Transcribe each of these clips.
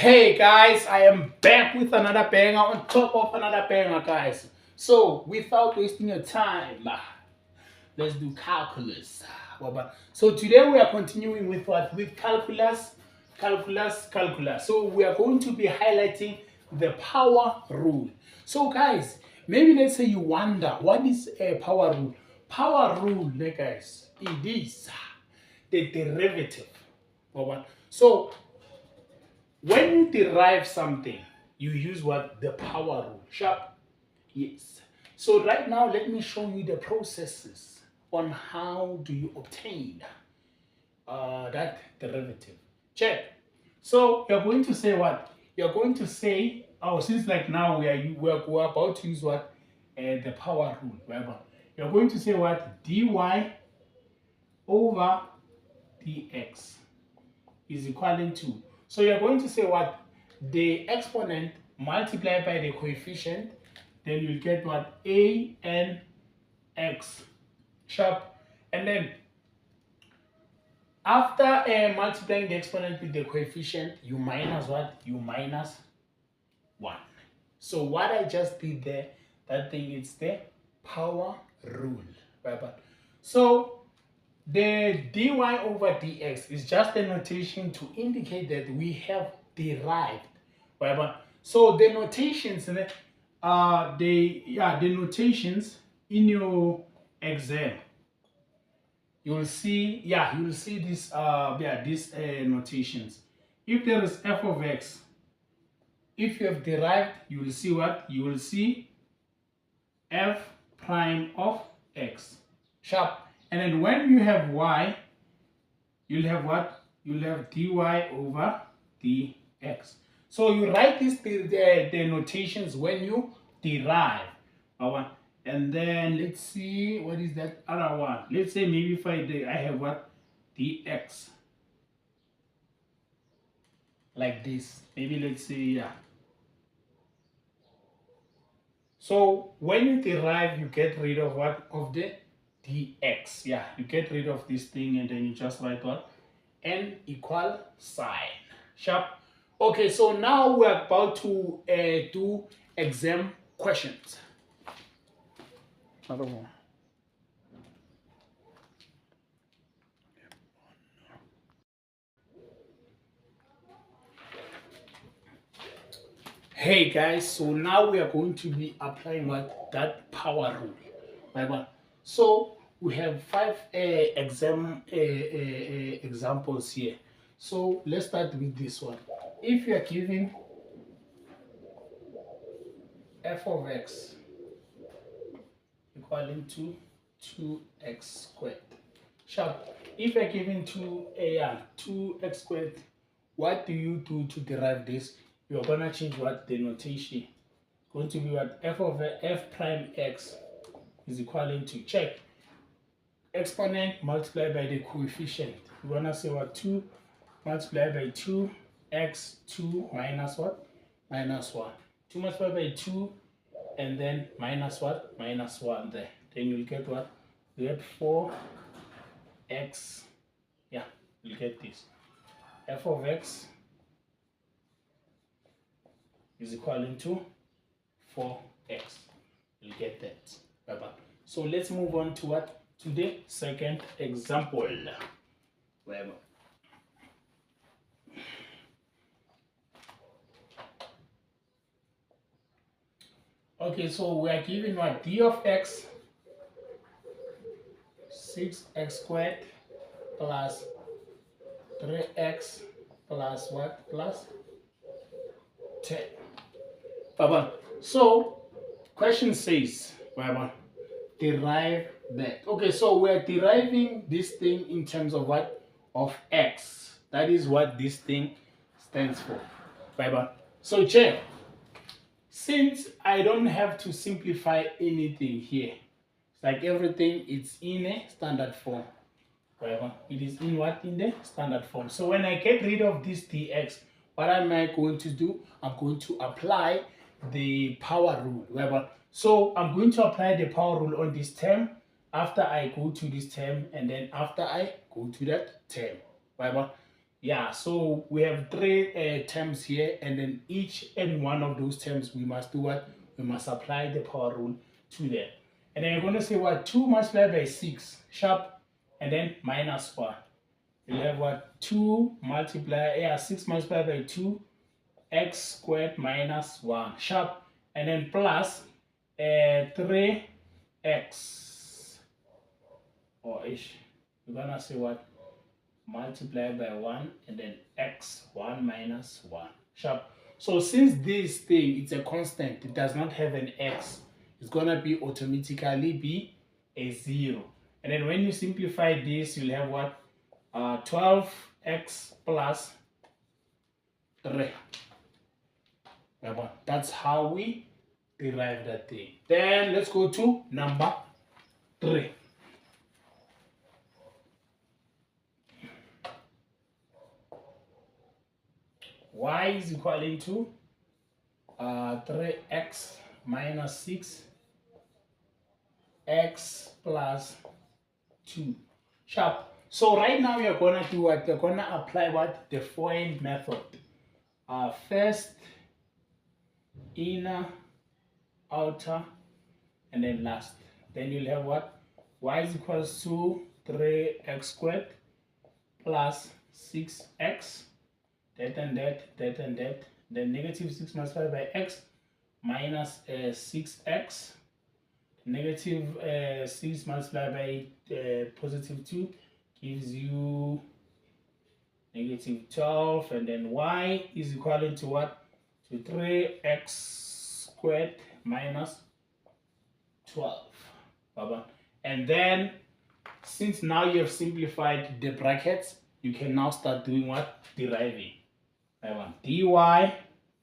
Hey guys, I am back with another banger on top of another banger, guys. So, without wasting your time, let's do calculus. So today we are continuing with what? With calculus. So we are going to be highlighting the power rule. So guys, maybe let's say you wonder what is a power rule. Power rule, guys, it is the derivative. So when you derive something, you use what? The power rule. Sharp? Yes. So right now, let me show you the processes on how do you obtain that derivative. Check. So you're going to say what? You're going to say, oh, since like now we're about to use what? The power rule. Whatever. You're going to say what? dy over dx is equal to. So you're going to say what? The exponent multiplied by the coefficient, then you'll get what? A n x sharp. And then after multiplying the exponent with the coefficient, you minus what? You minus 1. So what I just did there, that thing is the power rule. So the dy over dx is just a notation to indicate that we have derived. So the notations, the notations in your exam, you'll see this these notations. If there is f of x, if you have derived, you will see what? You will see f prime of x sharp. And then when you have y, you'll have what? You'll have dy over dx. So you write the notations when you derive. And then let's see, what is that other one? Let's say maybe if I have what? Dx. Like this. Maybe let's say, yeah. So when you derive, you get rid of what? Of the dx. Yeah, you get rid of this thing and then you just write what? N equal sign. Sharp. Okay, so now we're about to do exam questions. Another one. Hey guys, so now we are going to be applying what? That power rule. So we have 5 examples here. So let's start with this one. If you are given f of x equaling to 2x squared. Sharp. If you're given 2x squared, what do you do to derive this? You're gonna change what? The notation. Going to be what? F of f prime x is equaling to, check, exponent multiplied by the coefficient. You're gonna say what? 2 multiplied by 2x, 2 minus what? Minus 1. 2 multiplied by 2 and then minus what? Minus 1 there. Then you'll get what? You get 4x. Yeah, you'll get this. F of x is equaling to 4x. You'll get that. So let's move on to what? To the second example. Okay, so we are given what? D of x 6x squared plus 3x plus what? Plus 10. So question says, derive that. Okay, so we're deriving this thing in terms of what? Of x. That is what this thing stands for. So check. Since I don't have to simplify anything here, it's like everything is in a standard form. It is in what? In the standard form. So when I get rid of this dx, what am I going to do? I'm going to apply the power rule. So I'm going to apply the power rule on this term after I go to this term and then after I go to that term. Yeah, so we have three terms here, and then each and one of those terms we must do what? We must apply the power rule to them. And then you're going to say what? 2 multiplied by 6 sharp, and then minus 1. You have what? 6 multiplied by 2 x squared minus 1 sharp, and then plus 3x, or ish. We're going to say what? Multiply by 1 and then x1 minus 1 sharp. So since this thing it's a constant, it does not have an x, it's gonna be automatically be a 0. And then when you simplify this, you'll have what? 12x plus 3. That's how we derive that thing. Then let's go to number 3. Y is equal to 3x minus 6 x plus 2 sharp. So right now we are going to do what? We're going to apply what? The foreign method. First inner, outer, and then last. Then you'll have what? Y is equal to 3x squared plus 6x, that and that, that and that. Then negative 6 multiplied by x minus 6x. Negative 6 multiplied by positive 2 gives you negative 12. And then y is equal to what? To 3x squared minus 12. And then, since now you have simplified the brackets, you can now start doing what? Deriving. I want dy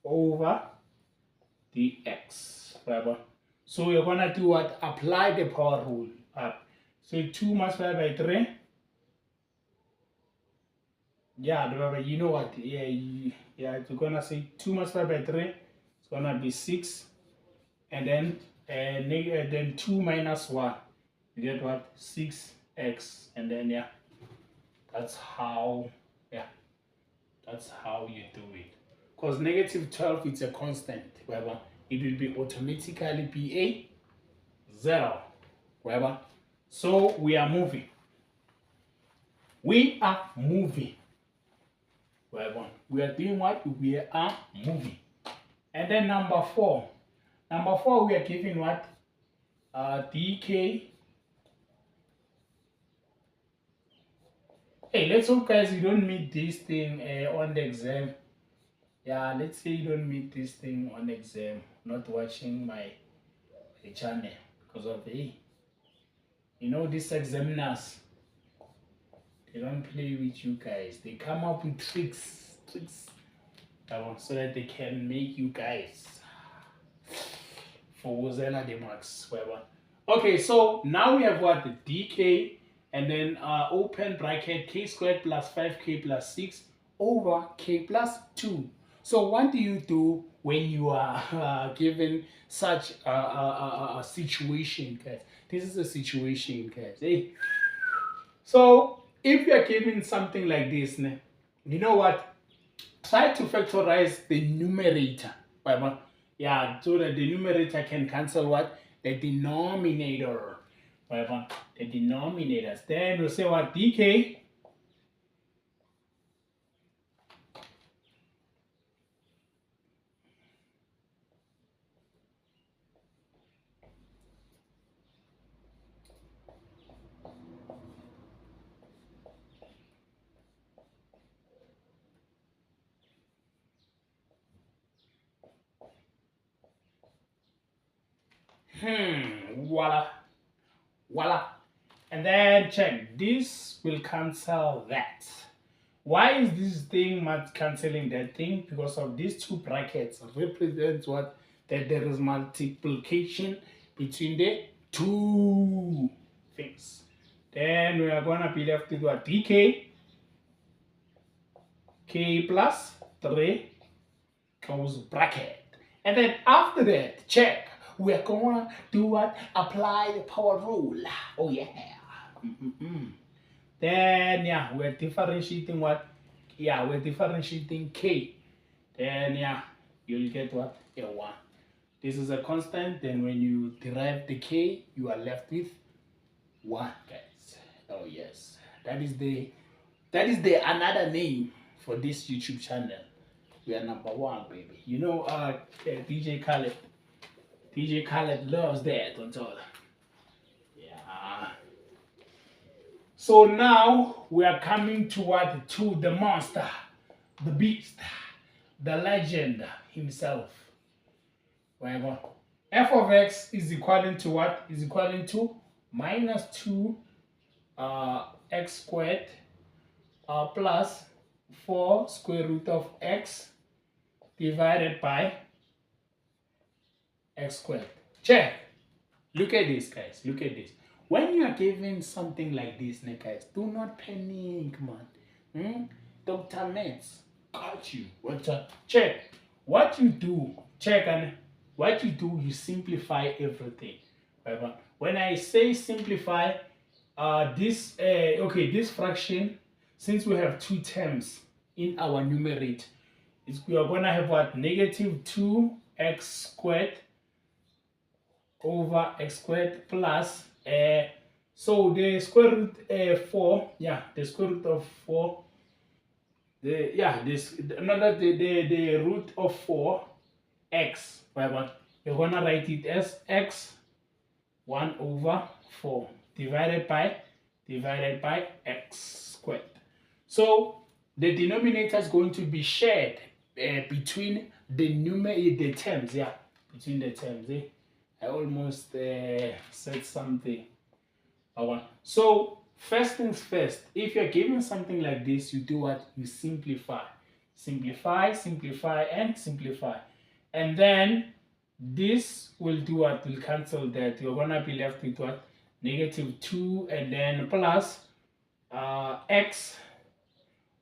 over dx. So we're going to do what? Apply the power rule up. So 2 multiplied by 3. Yeah, you know what? Yeah, we're going to say 2 multiplied by 3. It's going to be 6. And then 2 minus 1. You get what? 6x. And then, yeah, that's how you do it. Because negative 12 is a constant, whatever. It will be automatically be a 0, whatever. So we are moving. We are moving. Whatever. We are doing what? We are moving. And then number 4. Number 4, we are giving what? dk. Hey, let's hope, guys, you don't meet this thing on the exam. Yeah, let's say you don't meet this thing on exam, not watching my channel because of these examiners, they don't play with you guys. They come up with tricks so that they can make you guys for Zella the marks. Okay, so now we have what? The dk, and then open bracket k squared plus 5k plus 6 over k plus 2. So what do you do when you are given such a situation, guys? This is a situation, guys. Hey. So if you are given something like this, you know what? Try to factorize the numerator. Yeah, so that the numerator can cancel what? The denominator. The denominators. Then we'll say what? dk voila. And then check, this will cancel that. Why is this thing cancelling that thing? Because of these two brackets represents what? That there is multiplication between the two things. Then we are going to be left with what? dk k plus 3 close bracket. And then after that, check, we are going to do what? Apply the power rule. Oh yeah. Then yeah, we're differentiating what? yeah, we're differentiating k, then yeah, you'll get what? A 1. This is a constant, then when you derive the k, you are left with 1, guys. Oh yes, that is the another name for this YouTube channel. We are number 1, baby. You know, DJ Khaled loves that, don't tell her. Yeah. So now we are coming to what? To the monster, the beast, the legend himself. Whatever. F of x is equal to what? Is equal to minus 2 x squared plus 4 square root of x divided by x squared. Check. Look at this, guys. Look at this. When you are given something like this, guys, do not panic, man. Dr. Metz got you. Check. What you do, check, and what you do, you simplify everything. Right? When I say simplify, this fraction, since we have 2 terms in our numerator, we are going to have what? Negative 2x squared over x squared plus so the square root 4, yeah, the square root of 4, the root of 4 x, right? You're gonna write it as x 1 over 4 divided by x squared. So the denominator is going to be shared between the terms, yeah, between the terms. I almost said something. So first things first, if you're given something like this, you do what? You simplify. Simplify, simplify, and simplify. And then this will do what? Will cancel that. You're going to be left with what? Negative 2 and then plus x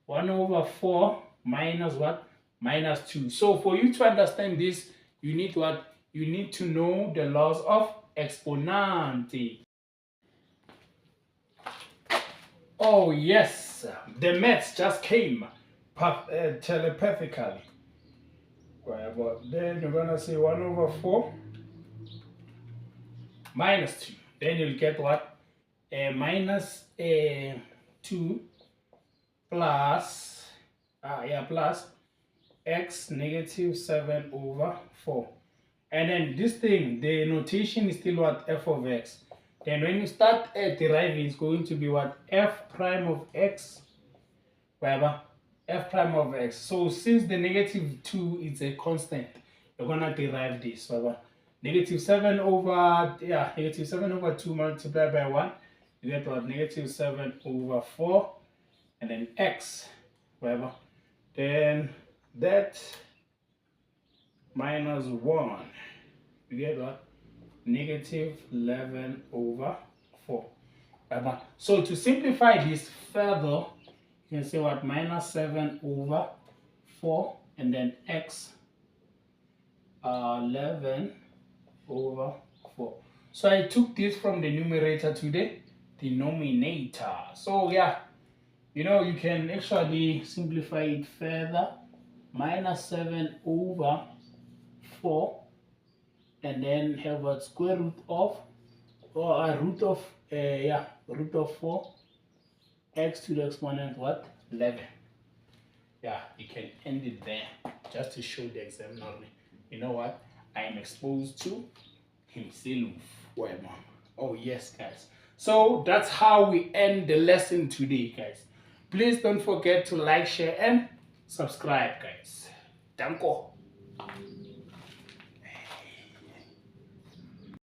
1 over 4 minus what? Minus 2. So for you to understand this, you need what? You need to know the laws of exponent. Oh yes, the maths just came telepathically. Right, but then you're gonna say 1 over 4 minus 2. Then you'll get what? Minus 2 plus plus x negative 7 over 4. And then this thing, the notation is still what? F of x. Then when you start deriving, it's going to be what? F prime of x, whatever, f prime of x. So since the negative 2 is a constant, you're going to derive this, whatever. Negative 7 over 2 multiplied by 1, you get what? Negative 7 over 4, and then x, whatever. Then that minus 1, you get what? Negative 11 over 4. So to simplify this further, you can say what? Minus 7 over 4, and then x 11 over 4. So I took this from the numerator to the denominator. So yeah, you know, you can actually simplify it further. Minus 7 over 4, and then have a square root of, or a root of, root of 4, x to the exponent what? 11. Yeah, you can end it there just to show the examiner. You know what? I am exposed to himself. Oh yes, guys. So that's how we end the lesson today, guys. Please don't forget to like, share, and subscribe, guys. Danko.